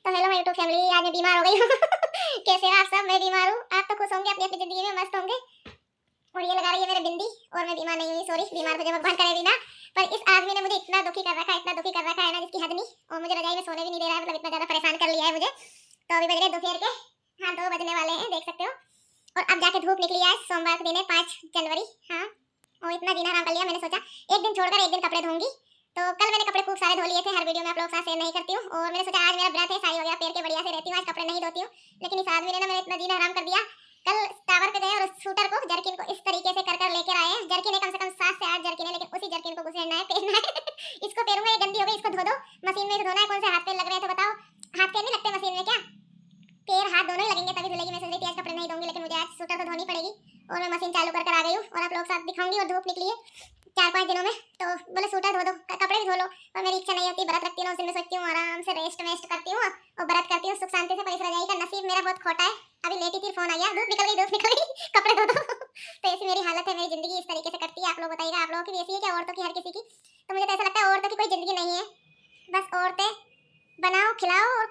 तो hello my YouTube family, आज मैं बीमार हो गई हूँ। कैसे हो आप सब? मैं बीमार हूँ। आप तो खुश होंगे, अपनी अपनी जिंदगी में मस्त होंगे। और ये लगा रही है मेरे बिंदी, और मैं बीमार नहीं हुई। सॉरी, बीमार हो जाए भगवान करे भी ना। पर इस आदमी ने मुझे इतना दुखी कर रखा है, इतना दुखी कर रखा है ना जिसकी हद नहीं। और मुझे रजाई में सोने भी नहीं दे रहा है, मतलब इतना ज्यादा परेशान कर लिया है मुझे। तो अभी बज रहे दोपहर के, हाँ 2 बजने वाले हैं, देख सकते हो। और अब जाके धूप निकली है। सोमवार का दिन है, 5 जनवरी। हाँ, और इतना दिन आराम कर लिया। मैंने सोचा एक दिन छोड़कर एक दिन कपड़े धोऊंगी। तो कल मैंने कपड़े खूब सारे धो लिए थे, हर वीडियो में आप लोगों के साथ शेयर नहीं करती हूँ। और मैंने सोचा आज मेरा व्रत है, साड़ी वगैरह पहन के बढ़िया से रहती हूँ, आज कपड़े नहीं धोती हूँ। लेकिन इस आदमी ने ना मेरा इतना जीना हराम कर दिया। कल टावर पे गए और उस शूटर को, जर्किन को इस तरीके से कर कर लेकर आए हैं। जर्किन है कम से कम 7 से 8 जर्किन है, लेकिन उसी जर्किन को घुसेड़ना है, पहनना है। इसको पहनूंगा, ये गंदी हो गई, इसको धो दो। मशीन में से धोना है, कौन से हाथ पे लग रहे थे बताओ? हाथ पे नहीं लगते मशीन में क्या? पैर हाथ दोनों ही लगेंगे तभी धुलेगी। मैं सोच रही थी आज कपड़े नहीं धोंगी, लेकिन मुझे आज शूटर तो धोनी पड़ेगी। और मैं मशीन चालू कर आ गई हूँ, और आप लोग साथ दिखाऊंगी। और धूप निकली है 4-5 दिनों में, तो बोले शूटर धो दो, कपड़े भी धो लो। और मेरी इच्छा नहीं होती, व्रत रखती हूँ, उस दिन में सोचती हूँ आराम से रेस्ट करती हूँ और व्रत करती हूँ सुख शांति से। पर इस रजाई का नसीब मेरा बहुत खोटा है। अभी लेटी थी, फोन आ गया, धूप निकल गई, कपड़े धो दो। तो ऐसी मेरी हालत है, मेरी जिंदगी इस तरीके से करती है। आप लोग बताइएगा, आप लोगों की भी ऐसी है क्या? औरतों की, हर किसी की। तो मुझे तो ऐसा लगता है औरतों की कोई जिंदगी नहीं है, बस औरतें बनाओ, खिलाओ और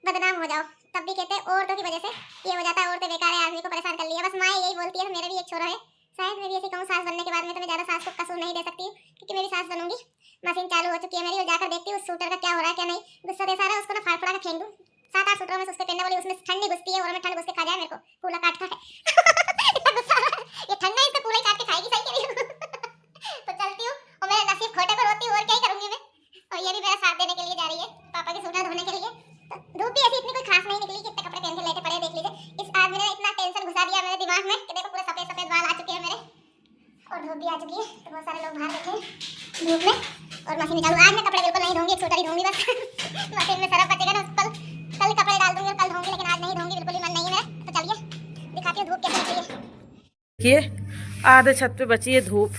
बदनाम हो जाओ। तब भी कहते हैं औरतों की वजह से ये हो जाता है, औरतें बेकार है, आदमी को परेशान कर लिया। बस माँ यही बोलती है। मेरा भी एक छोरा है, शायद मैं भी ऐसी कहूँ, सास बनने के बाद में तो मैं ज्यादा सास को कसूर नहीं दे सकती, क्योंकि मैं भी सास बनूंगी। मशीन चालू हो चुकी है मेरी, और जाकर देखती हूँ उस शूटर का क्या हो रहा है क्या नहीं। गुस्सा दे सारा, उसको ना फाड़ फड़ा के फेंक दूं। 7-8 शूटरों में से उसके पहनने वाली, उसमें ठंड नहीं घुसती है, और मैं ठंड घुस के खा जाए मेरे को कूला काट है। इतना गुस्सा आ रहा है, ये ठंड है, इसको कूला ही काट के खाएगी, सही कह रही हूँ। तो चलती हूँ, और मेरा नसीब खोटे पर होती हूँ, और क्या ही करूंगी मैं। और ये भी मेरा साथ देने के लिए जा रही है, पापा के सूटर धोने के लिए। तो धूप भी ऐसी इतनी कोई खास नहीं निकली कि इतने कपड़े पहन के लेटे पड़े। देख लीजिए, इस आदमी ने इतना टेंशन घुसा दिया मेरे दिमाग में कि देखो पूरे सफेद सफेद बाल आ चुके हैं मेरे, और धूप भी आ चुकी है। तो बहुत सारे लोग बाहर बैठे हैं धूप में, और मशीन चालू। आज मैं कपड़े बिल्कुल नहीं धोंगी, एक सूटर ही धोंगी बस। मशीन में सरफ बचेगा ना, कल कपड़े डाल दूंगी और कल धोंगी, लेकिन आज नहीं धोंगी, बिल्कुल भी मन नहीं है मेरा। तो चलिए दिखाती हूँ धूप कैसे निकली है। देखिए आधे छत पे बची है धूप,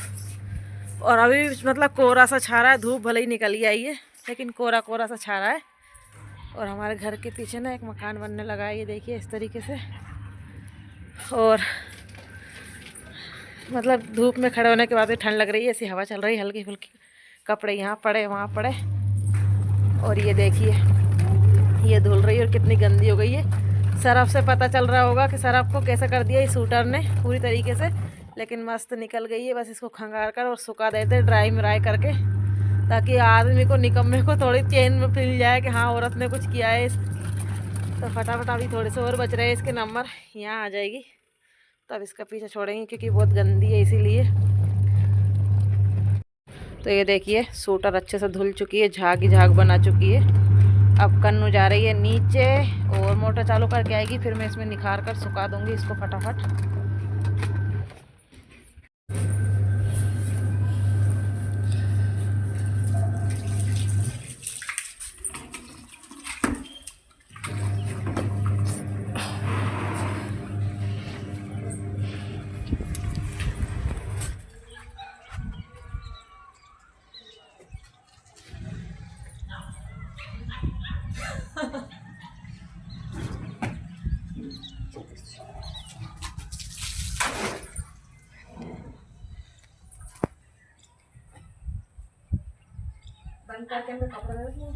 और अभी मतलब कोहरा सा छा रहा है। धूप भले ही निकली आई है, लेकिन कोहरा कोहरा सा छा रहा है। और हमारे घर के पीछे ना एक मकान बनने लगा है, ये देखिए इस तरीके से। और मतलब धूप में खड़े होने के बाद भी ठंड लग रही है, ऐसी हवा चल रही है हल्की फुल्की। कपड़े यहाँ पड़े वहाँ पड़े, और ये देखिए ये धुल रही है, और कितनी गंदी हो गई है। सरफ से पता चल रहा होगा कि सरफ को कैसे कर दिया इस शूटर ने पूरी तरीके से, लेकिन मस्त निकल गई है। बस इसको खंगार कर और सुखा देते ड्राई मराई करके, ताकि आदमी को, निकम्मे को थोड़ी चैन में मिल जाए कि हाँ औरत ने कुछ किया है। तो फटाफट अभी थोड़े से और बच रहे हैं इसके नंबर, यहाँ आ जाएगी तब इसका पीछे छोड़ेंगे, क्योंकि बहुत गंदी है इसीलिए। तो ये देखिए शूटर अच्छे से धुल चुकी है, झाग ही झाग बना चुकी है। अब कन्नू जा रही है नीचे, और मोटर चालू करके आएगी, फिर मैं इसमें निखार कर सुखा दूंगी इसको फटाफट। बंद करके मैं कपड़ा रख लूं।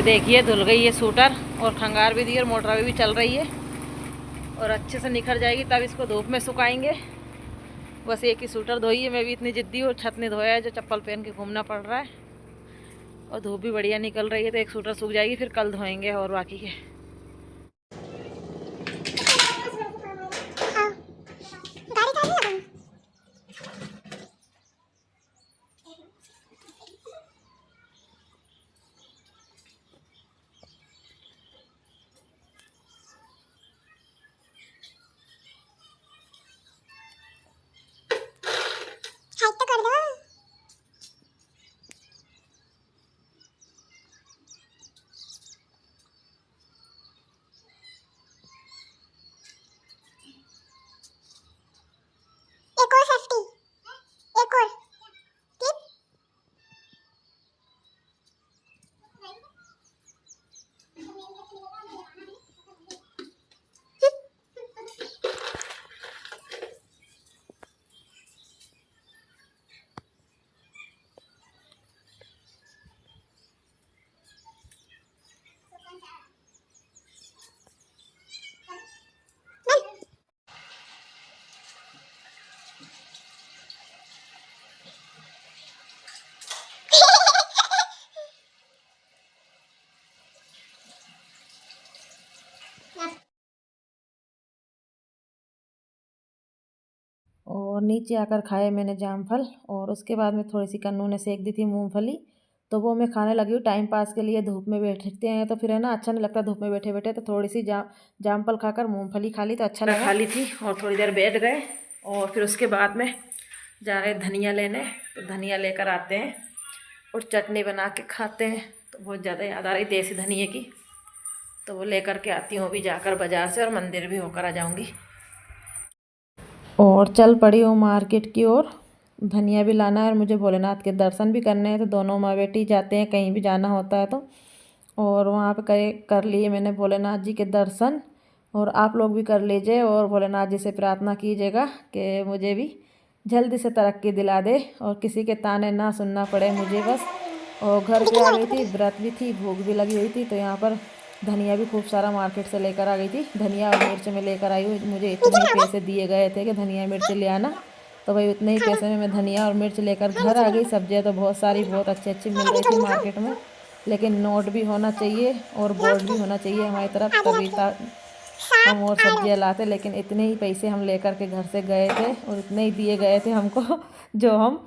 ये देखिए धुल गई है सूटर, और खंगार भी दी और मोटर भी चल रही है और अच्छे से निखर जाएगी, तब इसको धूप में सुखाएंगे। बस एक ही सूटर धोई है, मैं भी इतनी जिद्दी और छत ने धोया है जो चप्पल पहन के घूमना पड़ रहा है, और धूप भी बढ़िया निकल रही है, तो एक सूटर सूख जाएगी, फिर कल धोएंगे और बाकी के। एक और 50, एक और ठीक। और नीचे आकर खाए मैंने जामफल, और उसके बाद में थोड़ी सी कन्नू ने सेक दी थी मूंगफली, तो वो मैं खाने लगी हूँ टाइम पास के लिए। धूप में बैठते हैं तो फिर है ना अच्छा नहीं लगता धूप में बैठे बैठे, तो थोड़ी सी जामफल खाकर मूंगफली खा ली तो अच्छा लगा। खा ली थी और थोड़ी देर बैठ गए, और फिर उसके बाद में जा रहे धनिया लेने, तो धनिया लेकर आते हैं और चटनी बना के खाते हैं। तो बहुत ज़्यादा याद आ रही देसी धनिया की, तो वो लेकर के आती हूँ अभी जाकर बाज़ार से, और मंदिर भी होकर आ जाऊँगी। और चल पड़ी हूँ मार्केट की ओर, धनिया भी लाना है और मुझे भोलेनाथ के दर्शन भी करने हैं, तो दोनों माँ बेटी जाते हैं कहीं भी जाना होता है तो। और वहाँ पे कर लिए मैंने भोलेनाथ जी के दर्शन, और आप लोग भी कर लीजिए और भोलेनाथ जी से प्रार्थना कीजिएगा कि मुझे भी जल्दी से तरक्की दिला दे और किसी के ताने ना सुनना पड़े मुझे बस। और घर पे आ गई थी, व्रत भी थी, भूख भी लगी हुई थी, तो यहाँ पर धनिया भी खूब सारा मार्केट से लेकर आ गई थी। धनिया और मिर्च में लेकर आई हूँ, मुझे इतने ही पैसे दिए गए थे कि धनिया मिर्च ले आना, तो भाई उतने ही पैसे में मैं धनिया और मिर्च लेकर घर आ गई। सब्जियाँ तो बहुत सारी बहुत अच्छी अच्छी मिल रही थी मार्केट में, लेकिन नोट भी होना चाहिए और बोर्ड भी होना चाहिए हमारी तरफ, तभी हम और सब्जियाँ लाते। लेकिन इतने ही पैसे हम लेकर के घर से गए थे और इतने ही दिए गए थे हमको जो हम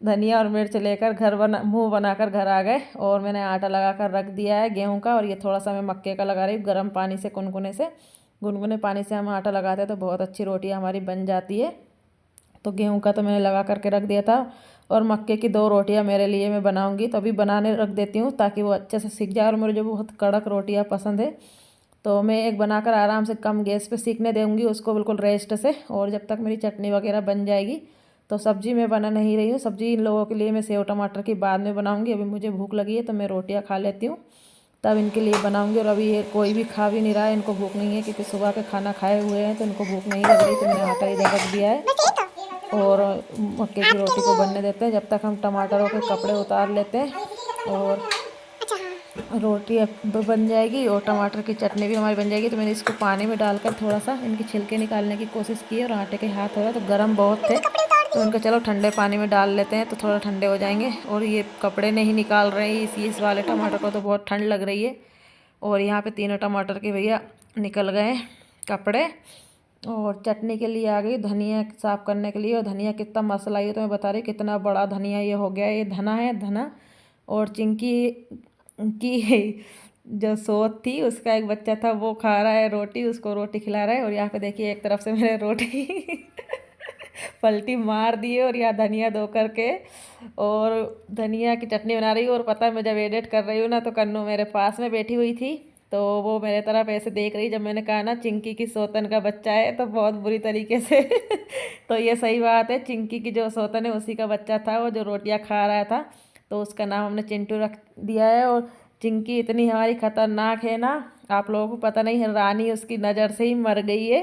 धनिया और मिर्च लेकर मुंह बनाकर घर आ गए। और मैंने आटा लगा कर रख दिया है गेहूं का, और ये थोड़ा सा मैं मक्के का लगा रही हूँ गर्म पानी से, गुनगुने पानी से हम आटा लगाते हैं तो बहुत अच्छी रोटी हमारी बन जाती है। तो गेहूं का तो मैंने लगा करके रख दिया था, और मक्के की 2 रोटियां मेरे लिए मैं बनाऊंगी, तो अभी बनाने रख देती हूँ ताकि वो अच्छे से सीख जाए। और मुझे बहुत कड़क रोटियाँ पसंद है, तो मैं एक बनाकर आराम से कम गैस पे सीखने दूँगी उसको बिल्कुल रेस्ट से। और जब तक मेरी चटनी वगैरह बन जाएगी, तो सब्ज़ी मैं बना नहीं रही हूँ। सब्ज़ी इन लोगों के लिए मैं सेव टमाटर की बाद में बनाऊँगी, अभी मुझे भूख लगी है तो मैं रोटियाँ खा लेती हूँ, तब इनके लिए बनाऊँगी। और अभी ये कोई भी खा भी नहीं रहा है, इनको भूख नहीं है क्योंकि सुबह का खाना खाए हुए हैं, तो इनको भूख नहीं लग रही, तो मैंने आटा इधर रख दिया है। और मक्के की रोटी को बनने देते हैं जब तक हम टमाटरों के कपड़े उतार लेते हैं, और रोटी अब बन जाएगी और टमाटर की चटनी भी हमारी बन जाएगी। तो मैंने इसको पानी में डालकर थोड़ा सा इनके छिलके निकालने की कोशिश की, और आटे के हाथ हो रहा तो गर्म बहुत थे, तो इनको चलो ठंडे पानी में डाल लेते हैं तो थोड़ा ठंडे हो जाएंगे। और ये कपड़े नहीं निकाल रहे हैं इस वाले टमाटर को, तो बहुत ठंड लग रही है। और यहाँ पे तीनों टमाटर के भैया निकल गए कपड़े। और चटनी के लिए आ गई धनिया साफ़ करने के लिए, और धनिया कितना मसला है तो मैं बता रही कितना बड़ा धनिया ये हो गया। ये धना है धना, और चिंकी की जो सोत थी उसका एक बच्चा था वो खा रहा है रोटी, उसको रोटी खिला रहा है। और यहाँ पे देखिए एक तरफ से मैंने रोटी पलटी मार दी है, और यहाँ धनिया धो करके और धनिया की चटनी बना रही हूँ। और पता है मैं जब एडिट कर रही हूँ ना, तो कन्नू मेरे पास में बैठी हुई थी, तो वो मेरे तरफ ऐसे देख रही जब मैंने कहा ना चिंकी की सोतन का बच्चा है, तो बहुत बुरी तरीके से तो ये सही बात है, चिंकी की जो सोतन है उसी का बच्चा था वो जो रोटियां खा रहा था, तो उसका नाम हमने चिंटू रख दिया है। और चिंकी इतनी हमारी खतरनाक है ना, आप लोगों को पता नहीं है, रानी उसकी नज़र से ही मर गई है।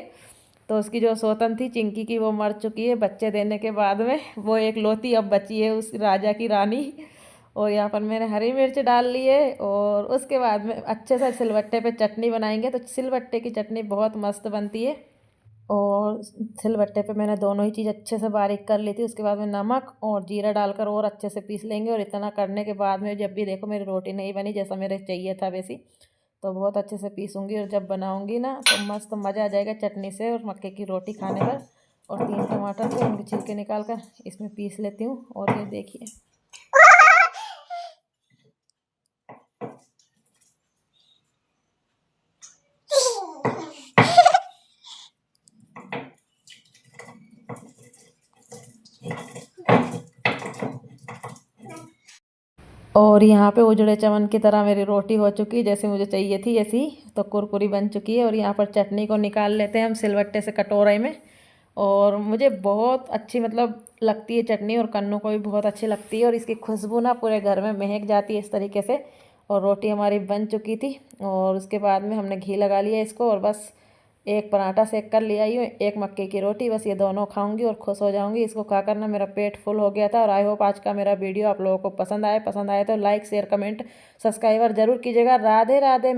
तो उसकी जो सोतन थी चिंकी की वो मर चुकी है बच्चे देने के बाद में, वो एक लौती अब बची है उस राजा की रानी। और यहाँ पर मैंने हरी मिर्च डाल ली है। और उसके बाद में अच्छे से सिलबट्टे पे चटनी बनाएंगे। तो सिलबट्टे की चटनी बहुत मस्त बनती है। और सिलबट्टे पे मैंने दोनों ही चीज़ अच्छे से बारीक कर ली थी। उसके बाद में नमक और जीरा डालकर और अच्छे से पीस लेंगे। और इतना करने के बाद में जब भी देखो मेरी रोटी नहीं बनी जैसा मेरे चाहिए था वैसी, तो बहुत अच्छे से पीसूँगी। और जब बनाऊँगी ना तो मस्त मज़ा आ जाएगा चटनी से और मक्के की रोटी खाने पर। और 3 टमाटर थे, उनके छिलके निकाल कर इसमें पीस लेती हूँ। और ये देखिए, और यहाँ पे उजड़े चमन की तरह मेरी रोटी हो चुकी है, जैसे मुझे चाहिए थी ऐसी। तो कुरकुरी बन चुकी है। और यहाँ पर चटनी को निकाल लेते हैं हम सिलबट्टे से कटोरे में। और मुझे बहुत अच्छी मतलब लगती है चटनी, और कन्नू को भी बहुत अच्छी लगती है। और इसकी खुशबू ना पूरे घर में महक जाती है इस तरीके से। और रोटी हमारी बन चुकी थी। और उसके बाद में हमने घी लगा लिया इसको, और बस एक पराठा सेक कर ले आई हूँ, एक मक्के की रोटी। बस ये दोनों खाऊंगी और खुश हो जाऊंगी। इसको खा कर ना मेरा पेट फुल हो गया था। और आई होप आज का मेरा वीडियो आप लोगों को पसंद आए तो लाइक शेयर कमेंट सब्सक्राइबर जरूर कीजिएगा। राधे राधे।